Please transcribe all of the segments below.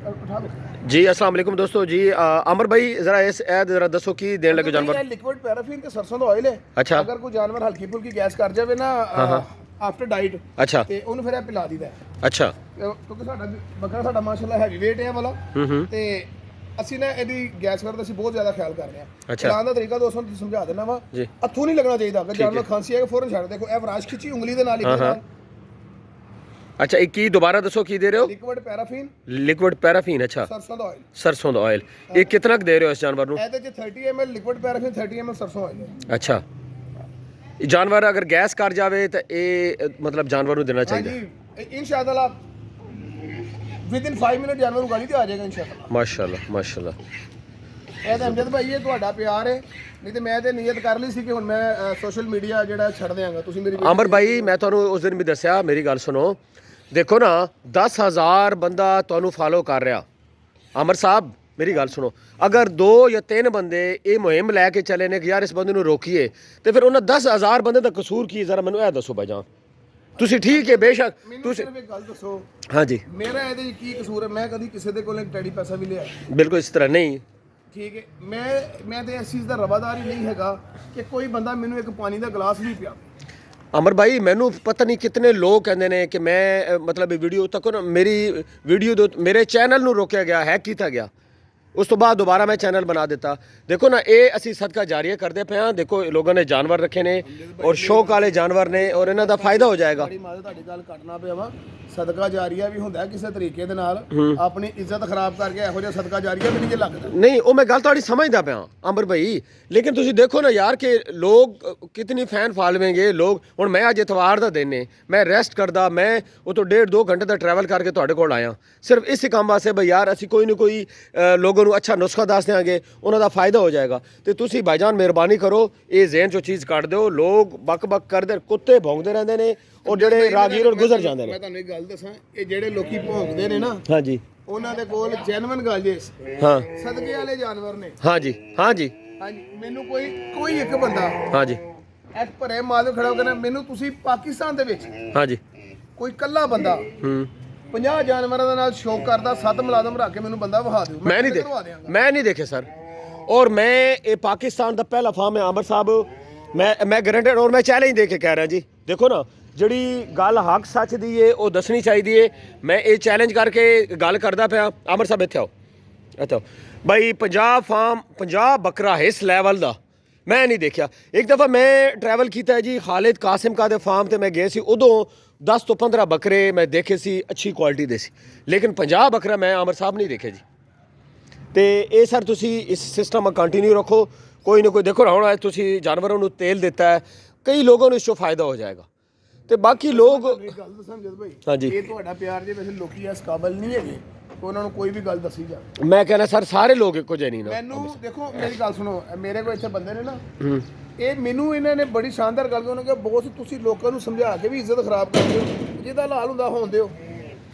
उठा लो जी अस्सलाम वालेकुम दोस्तों जी अमर भाई जरा इस ऐड जरा दसो की देने लगे जानवर लिक्विड पैराफिन ते सरसों दा ऑयल है अच्छा अगर कोई जानवर हल्की फुल्की गैस कर जावे ना आफ्टर डाइट अच्छा ਤੇ ਉਹਨੂੰ ਫਿਰ ਇਹ ਪਿਲਾ ਦੀਦਾ अच्छा ਕਿਉਂਕਿ ਸਾਡਾ ਬੱਕਰਾ ਸਾਡਾ ਮਾਸ਼ਾਅੱਲਾ ਹੈਵੀ weight ਹੈ ਵਾਲਾ ਤੇ ਅਸੀਂ ਨਾ ਇਹਦੀ ਗੈਸ ਕਰਦਾ ਅਸੀਂ ਬਹੁਤ ਜ਼ਿਆਦਾ ਖਿਆਲ ਕਰਦੇ ਆ ਅੱਛਾ ਪਿਲਾਉਣ ਦਾ ਤਰੀਕਾ ਦੋਸਤਾਂ ਨੂੰ ਸਮਝਾ ਦੇਣਾ ਵਾ ਜੀ ਹੱਥੋਂ ਨਹੀਂ ਲੱਗਣਾ ਚਾਹੀਦਾ ਅਗਰ ਜਾਨਵਰ ਖਾਂਸੀ ਹੈ ਫੌਰਨ ਛੱਡ ਦੇਖੋ ਇਹ ਵਰਾਸ਼ ਖਿੱਚੀ ਉਂਗਲੀ ਦੇ ਨਾਲ ਹੀ अच्छा एक की दोबारा दसो की दे रहे हो ਲਿਕਵਿਡ ਪੈਰਾਫਿਨ लिक्विड पैराफिन अच्छा ਸਰਸੋਂ ਦਾ ਆਇਲ सरसों का ऑयल ये कितना दे रहे हो इस जानवर ਨੂੰ ਇਹਦੇ ਚ 30 ml ਲਿਕਵਿਡ ਪੈਰਾਫਿਨ 30 ml ਸਰਸੋਂ ਆਇਲ अच्छा जानवर अगर गैस कर जावे तो ये मतलब जानवर ਨੂੰ देना चाहिए ਹਾਂਜੀ ਇਨਸ਼ਾਅੱਲਾ ਵਿਦਿਨ 5 ਮਿੰਟ ਜਾਨਵਰ ਨੂੰ ਗਾਲੀ ਤੇ ਆ ਜਾਏਗਾ ਇਨਸ਼ਾਅੱਲਾ माशाल्लाह माशाल्लाह ਇਹ ਤਾਂ ਅਮਜਦ ਭਾਈ ਇਹ ਤੁਹਾਡਾ ਪਿਆਰ ਹੈ ਨਹੀਂ ਤੇ ਮੈਂ ਤੇ ਨੀਅਤ ਕਰ ਲਈ ਸੀ ਕਿ ਹੁਣ ਮੈਂ ਸੋਸ਼ਲ ਮੀਡੀਆ ਜਿਹੜਾ ਛੱਡ ਦਿਆਂਗਾ ਤੁਸੀਂ ਮੇਰੀ ਅਮਰ ਭਾਈ ਮੈਂ ਤੁਹਾਨੂੰ ਉਸ ਦਿਨ ਵੀ ਦੱਸਿਆ ਮੇਰੀ ਗੱਲ ਸੁਣੋ ਦੇਖੋ ਨਾ 10000 ਬੰਦਾ ਤੁਹਾਨੂੰ ਫਾਲੋ ਕਰ ਰਿਹਾ ਅਮਰ ਸਾਹਿਬ ਮੇਰੀ ਗੱਲ ਸੁਣੋ ਅਗਰ 2 ਜਾਂ 3 ਬੰਦੇ ਇਹ ਮੁਹਿੰਮ ਲੈ ਕੇ ਚੱਲੇ ਨੇ ਕਿ ਯਾਰ ਇਸ ਬੰਦੇ ਨੂੰ ਰੋਕੀਏ ਤੇ ਫਿਰ ਉਹਨਾਂ 10000 ਬੰਦੇ ਦਾ ਕਸੂਰ ਕੀ ਜ਼ਰਾ ਮੈਨੂੰ ਇਹ ਦੱਸੋ ਭਾਈਜਾਨ ਤੁਸੀਂ ਠੀਕ ਹੈ ਬੇਸ਼ੱਕ ਤੁਸੀਂ ਸਿਰਫ ਇੱਕ ਗੱਲ ਦੱਸੋ ਹਾਂਜੀ ਮੇਰਾ ਇਹਦੇ ਕੀ ਕਸੂਰ ਹੈ ਮੈਂ ਕਦੀ ਕਿਸੇ ਦੇ ਕੋਲ ਇੱਕ ਟੈਡੀ ਪੈਸਾ ਵੀ ਲਿਆ ਬਿਲਕੁਲ ਇਸ ਤਰ੍ਹਾਂ ਨਹੀਂ ਠੀਕ ਹੈ ਮੈਂ ਤੇ ਇਸ ਚੀਜ਼ ਦਾ ਰਵਾਦਾਰ ਹੀ ਨਹੀਂ ਹੈਗਾ ਕਿ ਕੋਈ ਬੰਦਾ ਮੈਨੂੰ ਇੱਕ ਪਾਣੀ ਦਾ ਗਲਾਸ ਵੀ ਪਿਆਵੇ ਅਮਰ ਭਾਈ ਮੈਨੂੰ ਪਤਾ ਨਹੀਂ ਕਿਤਨੇ ਲੋਕ ਕਹਿੰਦੇ ਨੇ ਕਿ ਮੈਂ ਮਤਲਬ ਇਹ ਵੀਡੀਓ ਤੱਕ ਨਾ ਮੇਰੀ ਵੀਡੀਓ ਮੇਰੇ ਚੈਨਲ ਨੂੰ ਰੋਕਿਆ ਗਿਆ ਹੈਕ ਕੀਤਾ ਗਿਆ ਉਸ ਤੋਂ ਬਾਅਦ ਦੁਬਾਰਾ ਮੈਂ ਚੈਨਲ ਬਣਾ ਦਿੱਤਾ ਦੇਖੋ ਨਾ ਇਹ ਅਸੀਂ ਸਦਕਾ ਜਾਰੀਆ ਕਰਦੇ ਪਏ ਹਾਂ ਦੇਖੋ ਲੋਕਾਂ ਨੇ ਜਾਨਵਰ ਰੱਖੇ ਨੇ ਔਰ ਸ਼ੌਕ ਵਾਲੇ ਜਾਨਵਰ ਨੇ ਔਰ ਇਹਨਾਂ ਦਾ ਫਾਇਦਾ ਹੋ ਜਾਏਗਾ ਬੜੀ ਮਾਦ ਤੁਹਾਡੀ ਗੱਲ ਕੱਟਣਾ ਪਿਆ ਵਾ ਸਦਕਾ ਜਾਰੀਆ ਵੀ ਹੁੰਦਾ ਕਿਸੇ ਤਰੀਕੇ ਦੇ ਨਾਲ ਆਪਣੀ ਇੱਜ਼ਤ ਖਰਾਬ ਕਰਕੇ ਇਹੋ ਜਿਹਾ ਸਦਕਾ ਜਾਰੀਆ ਵੀ ਨਹੀਂ ਜੇ ਲੱਗਦਾ ਨਹੀਂ ਉਹ ਮੈਂ ਗੱਲ ਤੁਹਾਡੀ ਸਮਝਦਾ ਪਿਆ ਅਮਰ ਭਾਈ ਲੇਕਿਨ ਤੁਸੀਂ ਦੇਖੋ ਨਾ ਯਾਰ ਕਿ ਲੋਕ ਕਿਤਨੀ ਫੈਨ ਫਾਲੋਇੰਗ ਲੋਕ ਹੁਣ ਮੈਂ ਅੱਜ ਇਤਵਾਰ ਦਾ ਦਿਨ ਹੈ ਮੈਂ ਰੈਸਟ ਕਰਦਾ ਮੈਂ ਉਹ ਤੋਂ 1.5-2 ਘੰਟੇ ਦਾ ਟਰੈਵਲ ਕਰਕੇ ਤੁਹਾਡੇ ਕੋਲ ਆਇਆ ਸਿਰਫ ਇਸੇ ਕੰਮ ਵਾਸਤੇ ਬਈ ਯਾਰ ਅਸੀਂ ਕੋਈ ਨਾ ਕੋਈ ਲੋਕਾਂ ਨੂੰ ਅੱਛਾ ਨੁਸਖਾ ਦੱਸ ਦਿਆਂਗੇ ਉਹਨਾਂ ਦਾ ਫਾਇਦਾ ਹੋ ਜਾਏਗਾ ਤੇ ਤੁਸੀਂ ਭਾਈਜਾਨ ਮਿਹਰਬਾਨੀ ਕਰੋ ਇਹ ਜ਼ਹਿਨ ਚੋਂ ਚੀਜ਼ ਕੱਢ ਦਿਓ ਲੋਕ ਬੱਕ ਕਰਦੇ ਕੁੱਤੇ ਭੌਂਕਦੇ ਰਹਿੰਦੇ ਨੇ ਔਰ ਜਿਹੜੇ ਰਾਗੀਰ ਗੁਜ਼ਰ ਜਾਂਦੇ ਨੇ ਮੈਂ ਤੁਹਾਨੂੰ ਇੱਕ ਗੱਲ ਦੱਸਾਂ ਇਹ ਜਿਹੜੇ ਲੋਕੀ ਭੌਂਕਦੇ ਨੇ ਨਾ ਹਾਂਜੀ ਉਹਨਾਂ ਦੇ ਕੋਲ ਜੈਨੂਇਨ ਗੱਲ ਜੇ ਹਾਂ ਸਦਕੇ ਵਾਲੇ ਜਾਨਵਰ ਨੇ ਹਾਂਜੀ ਹਾਂਜੀ ਹਾਂਜੀ ਮੈਨੂੰ ਕੋਈ ਇੱਕ ਬੰਦਾ ਹਾਂਜੀ ਐਸ ਭਰੇ ਮਾਲ ਖੜਾ ਹੋ ਕੇ ਨਾ ਮੈਨੂੰ ਤੁਸੀਂ ਪਾਕਿਸਤਾਨ ਦੇ ਵਿੱਚ ਹਾਂਜੀ ਕੋਈ ਕੱਲਾ ਬੰਦਾ 50 ਜਾਨਵਰਾਂ ਦੇ ਨਾਲ ਸ਼ੌਕ ਕਰਦਾ 7 ਮੁਲਾਜ਼ਮ ਰੱਖ ਕੇ ਮੈਨੂੰ ਬੰਦਾ ਵਹਾ ਦਿਓ ਮੈਂ ਨਹੀਂ ਦੇਖੇ ਸਰ ਔਰ ਮੈਂ ਇਹ ਪਾਕਿਸਤਾਨ ਦਾ ਪਹਿਲਾ ਫਾਰਮ ਹੈ ਆਮਰ ਸਾਹਿਬ ਮੈਂ ਗਰੰਟਡ ਔਰ ਮੈਂ ਚੈਲੰਜ ਦੇ ਕੇ ਕਹਿ ਰਿਹਾ ਜੀ ਦੇਖੋ ਨਾ ਜਿਹੜੀ ਗੱਲ ਹੱਕ ਸੱਚ ਦੀ ਏ ਉਹ ਦੱਸਣੀ ਚਾਹੀਦੀ ਏ ਮੈਂ ਇਹ ਚੈਲੰਜ ਕਰਕੇ ਗੱਲ ਕਰਦਾ ਪਿਆ ਆਮਰ ਸਾਹਿਬ ਇੱਥੇ ਆਓ ਭਾਈ 50 ਬੱਕਰਾ ਇਸ ਲੈਵਲ ਦਾ ਮੈਂ ਨਹੀਂ ਦੇਖਿਆ ਇੱਕ ਦਫਾ ਮੈਂ ਟਰੈਵਲ ਕੀਤਾ ਜੀ ਖਾਲਿਦ ਕਾਸਿਮ ਕਾ ਦੇ ਫਾਰਮ ਤੇ ਮੈਂ ਗਿਆ ਸੀ ਉਦੋਂ 10 ਤੋਂ 15 ਬੱਕਰੇ ਮੈਂ ਦੇਖੇ ਸੀ ਅੱਛੀ ਕੁਆਲਿਟੀ ਦੇ ਸੀ ਲੇਕਿਨ 50 ਬੱਕਰਾ ਮੈਂ ਆਮਰ ਸਾਹਿਬ ਨਹੀਂ ਦੇਖੇ ਜੀ ਤੇ ਇਹ ਸਰ ਤੁਸੀਂ ਇਸ ਸਿਸਟਮ ਕੰਟੀਨਿਊ ਰੱਖੋ ਕੋਈ ਨਾ ਕੋਈ ਦੇਖੋ ਨਾ ਹੁਣ ਤੁਸੀਂ ਜਾਨਵਰਾਂ ਨੂੰ ਤੇਲ ਦਿੱਤਾ ਹੈ ਕਈ ਲੋਕਾਂ ਨੂੰ ਇਸ ਤੋਂ ਫਾਇਦਾ ਹੋ ਜਾਏਗਾ ਤੇ ਬਾਕੀ ਲੋਕ ਗੱਲ ਦੱਸਾਂ ਜਦ ਭਾਈ ਹਾਂਜੀ ਇਹ ਤੁਹਾਡਾ ਪਿਆਰ ਜੇ ਵੈਸੇ ਲੋਕੀ ਇਸ ਕਾਬਲ ਨਹੀਂ ਹੈਗੇ ਉਹਨਾਂ ਨੂੰ ਕੋਈ ਵੀ ਗੱਲ ਦੱਸੀ ਜਾ ਮੈਂ ਕਹਿੰਦਾ ਸਰ ਸਾਰੇ ਲੋਕ ਇੱਕੋ ਜਿਹੇ ਨਹੀਂ ਨਾ ਮੈਨੂੰ ਦੇਖੋ ਮੇਰੀ ਗੱਲ ਸੁਣੋ ਮੇਰੇ ਕੋਲ ਇੱਥੇ ਬੰਦੇ ਨੇ ਨਾ ਇਹ ਮੈਨੂੰ ਇਹਨਾਂ ਨੇ ਬੜੀ ਸ਼ਾਨਦਾਰ ਗੱਲ ਉਹਨਾਂ ਕਿ ਬੋਸ ਤੁਸੀਂ ਲੋਕਾਂ ਨੂੰ ਸਮਝਾ ਕੇ ਵੀ ਇੱਜ਼ਤ ਖਰਾਬ ਕਰਦੇ ਹੋ ਜਿਹਦਾ ਹਾਲ ਹੁੰਦਾ ਹੋਣ ਦਿਓ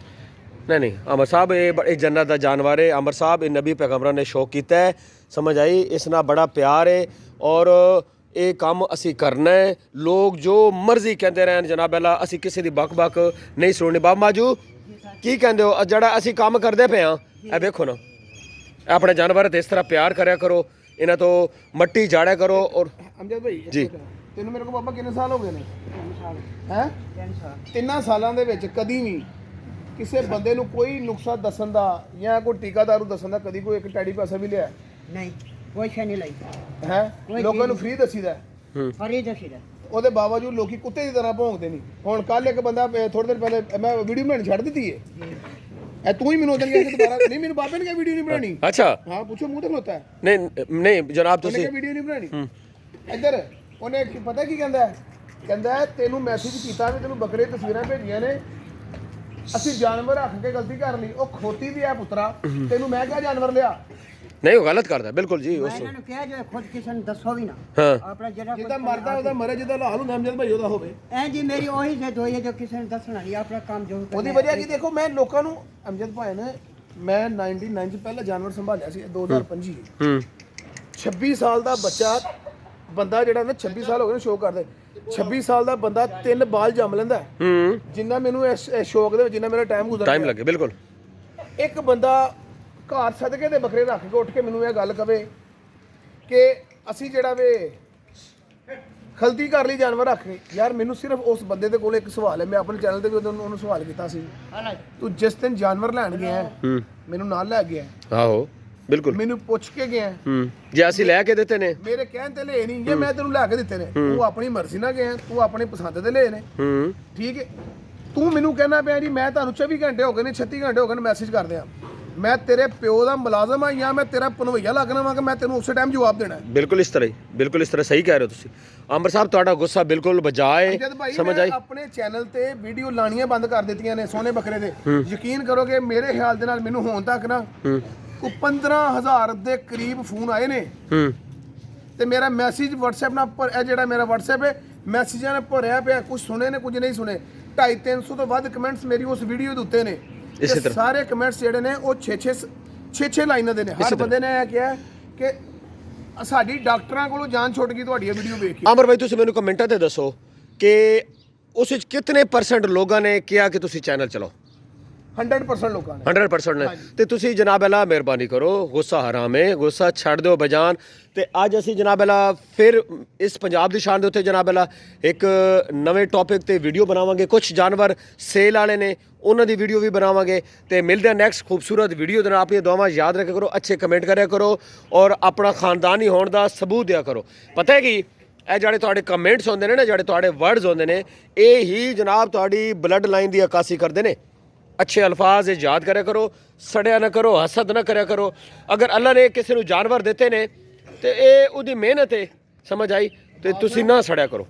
नहीं अमर साहब ये जन्नत का जानवर है अमर साहब ये नबी पैगंबरां ने शौक किया है समझ आई इस नाल बड़ा प्यार है और ये काम असी करना है लोग जो मर्जी कहते रहन जनाब अल्लाह असी किसी की बक नहीं सुननी बाबा माजू की कहते हो जड़ा असी काम करते पे हाँ ये देखो ना अपने जानवर इस तरह प्यार कराया करो इन्हां तो मट्टी झाड़िया करो और अमजद भाई जी तेनू मेरे को बाबा कितने साल हो गए ने 3 साल हैं 3 ਸਾਲਾਂ ਦੇ ਵਿੱਚ ਕਦੀ ਵੀ ਕਿਸੇ ਬੰਦੇ ਨੂੰ ਕੋਈ ਨੁਕਸਾ ਦੱਸਣ ਦਾ ਜਾਂ ਕੋਈ ਟੀਕਾ ਦਾਰੂ ਦੱਸਣ ਦਾ ਕਦੀ ਕੋਈ ਇੱਕ ਟੈਡੀ ਪੈਸਾ ਵੀ ਲਿਆ ਨਹੀਂ ਕੋਈ ਸ਼ੈ ਨਹੀਂ ਲਈ ਹੈ ਲੋਕਾਂ ਨੂੰ ਫ੍ਰੀ ਦੱਸੀਦਾ ਫਰੀ ਦੱਸੀਦਾ ਉਹਦੇ ਬਾਵਜੂਦ ਲੋਕੀ ਕੁੱਤੇ ਦੀ ਤਰ੍ਹਾਂ ਭੌਂਕਦੇ ਨਹੀਂ ਹੁਣ ਕੱਲ ਇੱਕ ਬੰਦਾ ਥੋੜੇ ਦਿਨ ਪਹਿਲੇ ਮੈਂ ਵੀਡੀਓ ਬਣਾਉਣੀ ਛੱਡ ਦਿੱਤੀ ਏ ਇਹ ਤੂੰ ਹੀ ਮੈਨੂੰ ਉਦੋਂ ਕਿਹਾ ਦੁਬਾਰਾ ਨਹੀਂ ਮੈਨੂੰ ਬਾਬੇ ਨੇ ਕਿਹਾ ਵੀਡੀਓ ਨਹੀਂ ਬਣਾਉਣੀ अच्छा ਹਾਂ ਪੁੱਛੋ ਮੂੰਹ ਤੇ ਖਲੋਤਾ ਹੈ नहीं जनाब ਉਹਨੇ तुसी ਕਿਹਾ ਵੀਡੀਓ ਨਹੀਂ ਬਣਾਉਣੀ ਇੱਧਰ ਉਹਨੇ ਪਤਾ ਕੀ ਕਹਿੰਦਾ ਤੈਨੂੰ ਮੈਸੇਜ ਕੀਤਾ ਵੀ ਤੈਨੂੰ ਬੱਕਰੇ ਤਸਵੀਰਾਂ ਭੇਜੀਆਂ ਨੇ ਅਸੀਂ ਜਾਨਵਰ ਰੱਖ ਕੇ ਗਲਤੀ ਕਰ ਲਈ ਉਹ ਖੋਤੀ ਵੀ ਹੈ ਪੁੱਤਰਾ ਤੈਨੂੰ ਮੈਂ ਕਿਹਾ ਜਾਨਵਰ ਲਿਆ नहीं वो गलत करता है बिल्कुल जी ਮੈਂ उस ਇਹਨਾਂ ਨੂੰ ਕਿਹਾ ਜੇ ਖੁਦ ਕਿਸੇ ਨੂੰ ਦੱਸੋ ਵੀ ਨਾ हाँ ਆਪਣਾ ਜਿਹੜਾ ਜਿੱਦਾਂ ਮਰਦਾ ਉਹਦਾ ਮਰੇ ਜਿੱਦਾਂ ਹਾਲ ਹੁੰਦਾ ਅਮਜਦ ਭਾਈ ਉਹਦਾ ਹੋਵੇ ਐਂ ਜੀ ਮੇਰੀ ਉਹੀ ਜੇ ਦੋਈ ਹੈ ਜੋ ਕਿਸੇ ਨੂੰ ਦੱਸਣਾ ਨਹੀਂ ਆਪਣਾ ਕੰਮ ਜੋ ਉਹਦੀ ਵਜ੍ਹਾ ਕੀ ਦੇਖੋ ਮੈਂ ਲੋਕਾਂ ਨੂੰ ਅਮਜਦ ਭਾਈ ਨੇ ਮੈਂ 99 ਚ ਪਹਿਲਾਂ ਜਾਨਵਰ ਸੰਭਾਲਿਆ ਸੀ 2025 26 ਸਾਲ ਦਾ ਬੱਚਾ ਬੰਦਾ ਜਿਹੜਾ ਨਾ 26 ਸਾਲ ਹੋ ਗਏ ਸ਼ੋਅ ਕਰਦੇ 26 ਸਾਲ ਦਾ ਬੰਦਾ 3 ਬਾਲ ਜੰਮ ਲੈਂਦਾ ਜਿੰਨਾ ਮੈਨੂੰ ਇਸ ਸ਼ੌਕ ਦੇ ਵਿੱਚ ਜਿੰਨਾ ਮੇਰਾ ਟਾਈਮ ਗੁਜ਼ਰ टाइम लगे बिल्कुल ਇੱਕ ਬੰਦਾ ਘਰ ਸਦਕੇ ਦੇ ਬੱਕਰੇ ਰੱਖ ਕੇ ਉੱਠ ਕੇ ਮੈਨੂੰ ਇਹ ਗੱਲ ਕਵੇ ਕਿ ਅਸੀਂ ਜਿਹੜਾ ਵੇ ਖਲਤੀ ਕਰ ਲਈ ਜਾਨਵਰ ਰੱਖ ਕੇ, ਯਾਰ ਮੈਨੂੰ ਸਿਰਫ ਉਸ ਬੰਦੇ ਦੇ ਕੋਲ ਇੱਕ ਸਵਾਲ ਹੈ। ਮੈਂ ਆਪਣੇ ਚੈਨਲ ਤੇ ਵੀ ਉਹਨੂੰ ਸਵਾਲ ਕੀਤਾ ਸੀ, ਤੂੰ ਜਿਸ ਦਿਨ ਜਾਨਵਰ ਲੈਣ ਗਿਆ ਮੈਨੂੰ ਨਾਲ ਲੈ ਗਿਆ, ਆਹੋ ਬਿਲਕੁਲ, ਮੈਨੂੰ ਪੁੱਛ ਕੇ ਗਿਆ ਜੇ ਅਸੀਂ ਲੈ ਕੇ ਦਿੱਤੇ ਨੇ, ਮੇਰੇ ਕਹਿਣ ਤੇ ਲੈ ਨਹੀਂ ਜੇ ਮੈਂ ਤੈਨੂੰ ਲੈ ਕੇ ਦਿੱਤੇ ਨੇ, ਤੂੰ ਆਪਣੀ ਮਰਜ਼ੀ ਨਾਲ ਗਿਆ, ਤੂੰ ਆਪਣੀ ਪਸੰਦ ਦੇ ਲਏ ਨੇ, ਠੀਕ ਹੈ। ਤੂੰ ਮੈਨੂੰ ਕਹਿਣਾ ਪਿਆ ਜੀ ਮੈਂ ਤੁਹਾਨੂੰ 24 ਘੰਟੇ ਹੋ ਗਏ ਨੇ 36 ਘੰਟੇ ਹੋ ਗਏ ਨੇ ਮੈਸੇਜ ਕਰਦੇ ਆ, ਮੈਂ ਤੇਰੇ ਪਿਓ ਦਾ ਮੁਲਾਜ਼ਮ ਆ ਜਾਂ ਮੈਂ ਤੇਰਾ ਪਨਵਈਆ ਲੱਗਣਾ ਵਾ ਕਿ ਮੈਂ ਤੈਨੂੰ ਉਸੇ ਟਾਈਮ ਜਵਾਬ ਦੇਣਾ। ਬਿਲਕੁਲ ਇਸ ਤਰ੍ਹਾਂ ਹੀ, ਬਿਲਕੁਲ ਇਸ ਤਰ੍ਹਾਂ, ਸਹੀ ਕਹਿ ਰਹੇ ਹੋ ਤੁਸੀਂ ਅੰਬਰ ਸਾਹਿਬ, ਤੁਹਾਡਾ ਗੁੱਸਾ ਬਿਲਕੁਲ ਬਜਾਏ, ਸਮਝ ਆਈ। ਆਪਣੇ ਚੈਨਲ ਤੇ ਵੀਡੀਓ ਲਾਣੀਆਂ ਬੰਦ ਕਰ ਦਿੱਤੀਆਂ ਨੇ ਸੋਹਣੇ ਬੱਕਰੇ ਦੇ, ਯਕੀਨ ਕਰੋਗੇ ਮੇਰੇ ਖਿਆਲ ਦੇ ਨਾਲ ਮੈਨੂੰ ਹੁਣ ਤੱਕ ਨਾ ਕੋ 15,000 ਦੇ ਕਰੀਬ ਫੋਨ ਆਏ ਨੇ, ਤੇ ਮੇਰਾ ਮੈਸੇਜ WhatsApp ਨਾਲ ਇਹ ਜਿਹੜਾ ਮੇਰਾ WhatsApp ਹੈ ਮੈਸੇਜਾਂ ਨੇ ਭਰਿਆ ਪਿਆ, ਕੁਝ ਸੁਣੇ ਨੇ ਕੁਝ ਨਹੀਂ ਸੁਣੇ, 250-300 ਤੋਂ ਵੱਧ ਕਮੈਂਟਸ ਮੇਰੀ ਉਸ ਵੀਡੀਓ ਦੇ ਉੱਤੇ ਨੇ। ਇਸੇ ਤਰ੍ਹਾਂ ਸਾਰੇ ਕਮੈਂਟਸ ਜਿਹੜੇ ਨੇ ਉਹ 6-6 ਲਾਈਨਾਂ ਦੇ ਨੇ। ਹਰ ਬੰਦੇ ਨੇ ਇਹ ਕਿਹਾ ਕਿ ਸਾਡੀ ਡਾਕਟਰਾਂ ਕੋਲੋਂ ਜਾਨ ਛੁੱਟ ਗਈ ਤੁਹਾਡੀ ਇਹ ਵੀਡੀਓ ਵੇਖ ਕੇ। ਅਮਰ ਭਾਈ ਤੁਸੀਂ ਮੈਨੂੰ ਕਮੈਂਟਾਂ ਤੇ ਦੱਸੋ ਕਿ ਉਸ ਵਿੱਚ ਕਿਤਨੇ % ਲੋਕਾਂ ਨੇ ਕਿਹਾ ਕਿ ਤੁਸੀਂ ਚੈਨਲ ਚਲਾਓ? 100% ਲੋਕਾਂ ਨੇ 100% ਨੇ। ਤੇ ਤੁਸੀਂ ਜਨਾਬ ਅੱਲਾ ਮਿਹਰਬਾਨੀ ਕਰੋ, ਗੁੱਸਾ ਹਰਾਮ ਹੈ, ਗੁੱਸਾ ਛੱਡ ਦਿਓ ਬਜਾਨ। ਤੇ ਅੱਜ ਅਸੀਂ ਜਨਾਬ ਅੱਲਾ ਫਿਰ ਇਸ ਪੰਜਾਬ ਦੀ ਸ਼ਾਨ ਦੇ ਉੱਤੇ ਜਨਾਬ ਅੱਲਾ ਇੱਕ ਨਵੇਂ ਟੌਪਿਕ ਤੇ ਵੀਡੀਓ ਬਣਾਵਾਂਗੇ। ਕੁਝ ਜਾਨਵਰ ਸੇਲ ਵਾਲੇ ਨੇ ਉਹਨਾਂ ਦੀ ਵੀਡੀਓ ਵੀ ਬਣਾਵਾਂਗੇ, ਤੇ ਮਿਲਦੇ ਹਾਂ ਨੈਕਸਟ ਖੂਬਸੂਰਤ ਵੀਡੀਓ ਦੇ ਨਾਲ। ਆਪਣੀਆਂ ਦੁਆਵਾਂ ਯਾਦ ਰੱਖਿਆ ਕਰੋ, ਅੱਛੇ ਕਮੈਂਟ ਕਰਿਆ ਕਰੋ ਔਰ ਆਪਣਾ ਖਾਨਦਾਨੀ ਹੋਣ ਦਾ ਸਬੂਤ ਦਿਆ ਕਰੋ। ਪਤਾ ਹੈ ਕਿ ਇਹ ਜਿਹੜੇ ਤੁਹਾਡੇ ਕਮੈਂਟਸ ਹੁੰਦੇ ਨੇ ਨਾ, ਜਿਹੜੇ ਤੁਹਾਡੇ ਵਰਡਸ ਹੁੰਦੇ ਨੇ, ਇਹ ਹੀ ਜਨਾਬ ਤੁਹਾਡੀ ਬਲੱਡ ਲਾਈਨ ਦੀ ਅਕਾਸੀ ਕਰਦੇ ਨੇ। अच्छे अल्फाज याद करा करो, सड़िया ना करो, हसद ना करा करो। अगर अल्लाह ने किसी को जानवर देते ने तो ये उसकी मेहनत है, समझ आई, तो तुसी ना सड़िया करो।